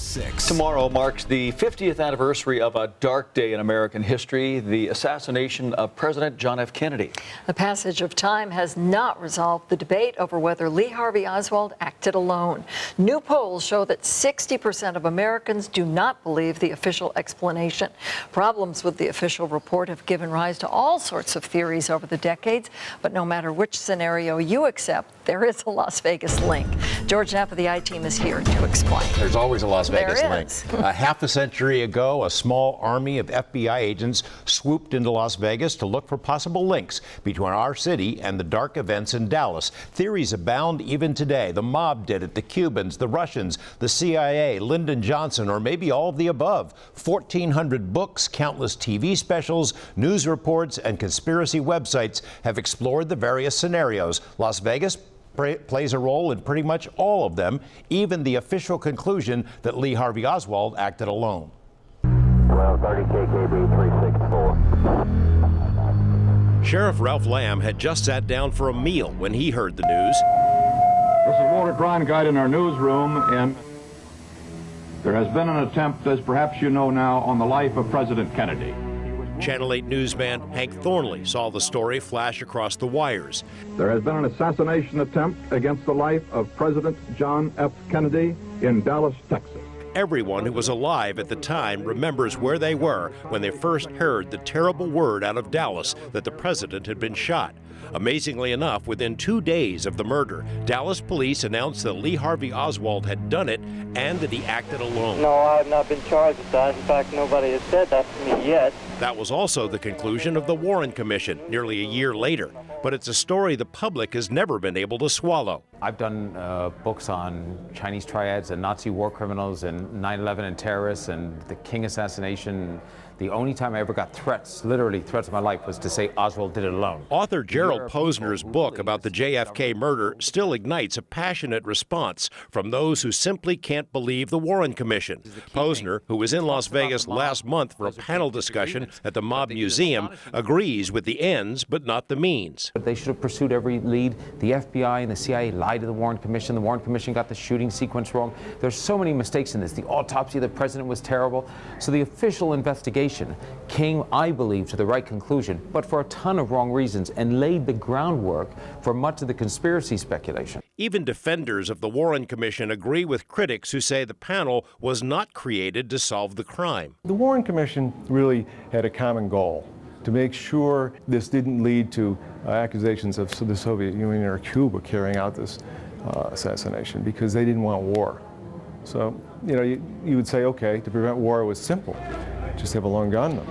at 6. Tomorrow marks the 50th anniversary of a dark day in American history, the assassination of President John F. Kennedy. The passage of time has not resolved the debate over whether Lee Harvey Oswald acted alone. New polls show that 60% of Americans do not believe the official explanation. Problems with the official report have given rise to all sorts of theories over the decades, but no matter which scenario you accept, there is a Las Vegas link. George Knapp of the I-Team is here to explain. There's always a Las Vegas There link. is. Half a century ago, a small army of FBI agents swooped into Las Vegas to look for possible links between our city and the dark events in Dallas. Theories abound even today. The mob did it, the Cubans, the Russians, the CIA, Lyndon Johnson, or maybe all of the above. 1,400 books, countless TV specials, news reports, and conspiracy websites have explored the various scenarios. Las Vegas plays a role in pretty much all of them, even the official conclusion that Lee Harvey Oswald acted alone. 1230 KKB 364. Sheriff Ralph Lamb had just sat down for a meal when he heard the news. This is Walter Cronkite in our newsroom, and there has been an attempt, as perhaps you know now, on the life of President Kennedy. Channel 8 newsman Hank Thornley saw the story flash across the wires. There has been an assassination attempt against the life of President John F. Kennedy in Dallas, Texas. Everyone who was alive at the time remembers where they were when they first heard the terrible word out of Dallas that the president had been shot. Amazingly enough, within 2 days of the murder, Dallas police announced that Lee Harvey Oswald had done it and that he acted alone. No, I have not been charged with that. In fact, nobody has said that to me yet. That was also the conclusion of the Warren Commission nearly a year later. But it's a story the public has never been able to swallow. I've done books on Chinese triads and Nazi war criminals and 9/11 and terrorists and the King assassination. The only time I ever got threats, literally threats of my life, was to say Oswald did it alone. Author Gerald Posner's book about the JFK murder still ignites a passionate response from those who simply can't believe the Warren Commission. Posner, who was in Las Vegas last month for a panel discussion at the Mob Museum, agrees with the ends but not the means. They should have pursued every lead. The FBI and the CIA lied to the Warren Commission. The Warren Commission got the shooting sequence wrong. There's so many mistakes in this. The autopsy of the president was terrible. So the official investigation came, I believe, to the right conclusion, but for a ton of wrong reasons, and laid the groundwork for much of the conspiracy speculation. Even defenders of the Warren Commission agree with critics who say the panel was not created to solve the crime. The Warren Commission really had a common goal: to make sure this didn't lead to accusations of the Soviet Union or Cuba carrying out this assassination, because they didn't want war. So, you would say, okay, to prevent war, it was simple. Just have a lone gunman.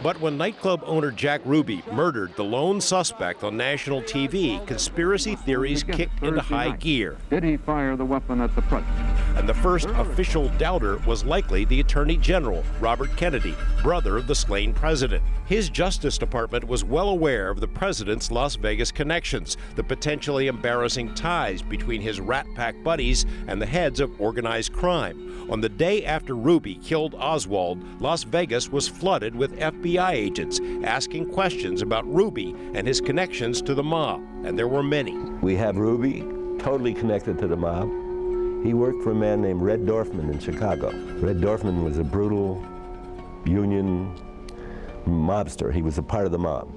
But when nightclub owner Jack Ruby murdered the lone suspect on national TV, conspiracy theories kicked into high gear. Did he fire the weapon at the president? And the first official doubter was likely the Attorney General, Robert Kennedy, brother of the slain president. His Justice Department was well aware of the president's Las Vegas connections, the potentially embarrassing ties between his Rat Pack buddies and the heads of organized crime. On the day after Ruby killed Oswald, Las Vegas was flooded with FBI agents asking questions about Ruby and his connections to the mob, and there were many. We have Ruby, totally connected to the mob. He worked for a man named Red Dorfman in Chicago. Red Dorfman was a brutal union mobster. He was a part of the mob.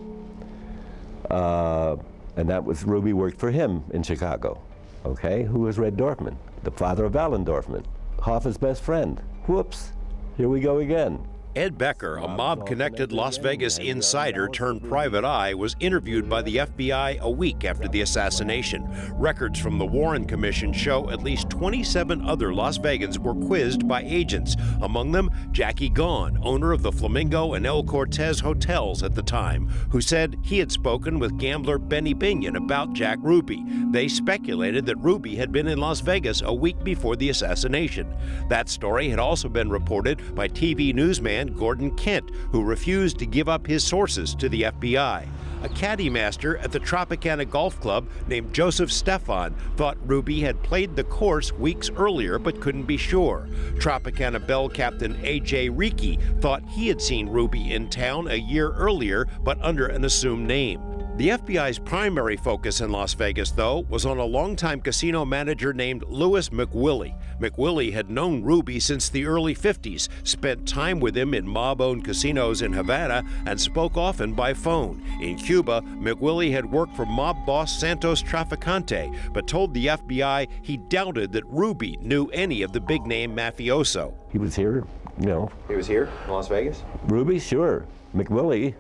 And that was, Ruby worked for him in Chicago. Okay, who was Red Dorfman? The father of Alan Dorfman, Hoffa's best friend. Whoops, here we go again. Ed Becker, a mob-connected Las Vegas insider turned private eye, was interviewed by the FBI a week after the assassination. Records from the Warren Commission show at least 27 other Las Vegans were quizzed by agents, among them Jackie Gaughan, owner of the Flamingo and El Cortez hotels at the time, who said he had spoken with gambler Benny Binion about Jack Ruby. They speculated that Ruby had been in Las Vegas a week before the assassination. That story had also been reported by TV newsman Gordon Kent, who refused to give up his sources to the FBI. A caddy master at the Tropicana Golf Club named Joseph Stefan thought Ruby had played the course weeks earlier but couldn't be sure. Tropicana Bell captain A.J. Reiki thought he had seen Ruby in town a year earlier but under an assumed name. The FBI's primary focus in Las Vegas, though, was on a longtime casino manager named Louis McWillie. McWillie had known Ruby since the early 50s, spent time with him in mob-owned casinos in Havana, and spoke often by phone. In Cuba, McWillie had worked for mob boss Santos Traficante, but told the FBI he doubted that Ruby knew any of the big-name mafioso. He was here, you know. He was here in Las Vegas? Ruby, sure. McWillie,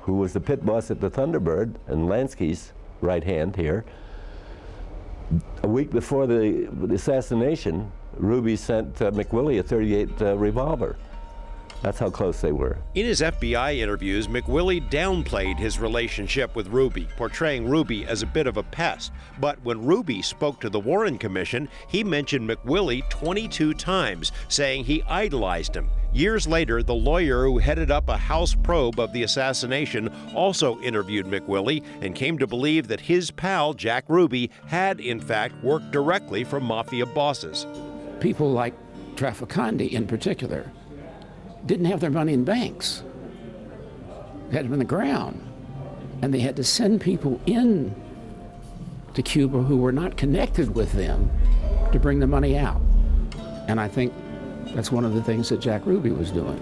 who was the pit boss at the Thunderbird and Lansky's right hand here, a week before the assassination, Ruby sent McWillie a .38 revolver. That's how close they were. In his FBI interviews, McWillie downplayed his relationship with Ruby, portraying Ruby as a bit of a pest. But when Ruby spoke to the Warren Commission, he mentioned McWillie 22 times, saying he idolized him. Years later, the lawyer who headed up a House probe of the assassination also interviewed McWillie and came to believe that his pal, Jack Ruby, had in fact worked directly for mafia bosses. People like Traficante in particular didn't have their money in banks. They had them in the ground. And they had to send people in to Cuba who were not connected with them to bring the money out. And I think that's one of the things that Jack Ruby was doing.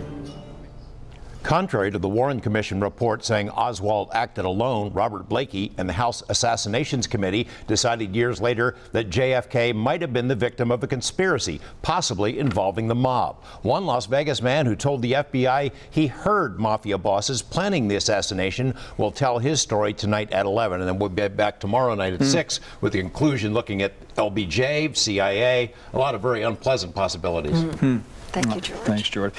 Contrary to the Warren Commission report saying Oswald acted alone, Robert Blakey and the House Assassinations Committee decided years later that JFK might have been the victim of a conspiracy, possibly involving the mob. One Las Vegas man who told the FBI he heard mafia bosses planning the assassination will tell his story tonight at 11, and then we'll be back tomorrow night at 6 with the conclusion looking at LBJ, CIA, a lot of very unpleasant possibilities. Thank you, George. Thanks, George.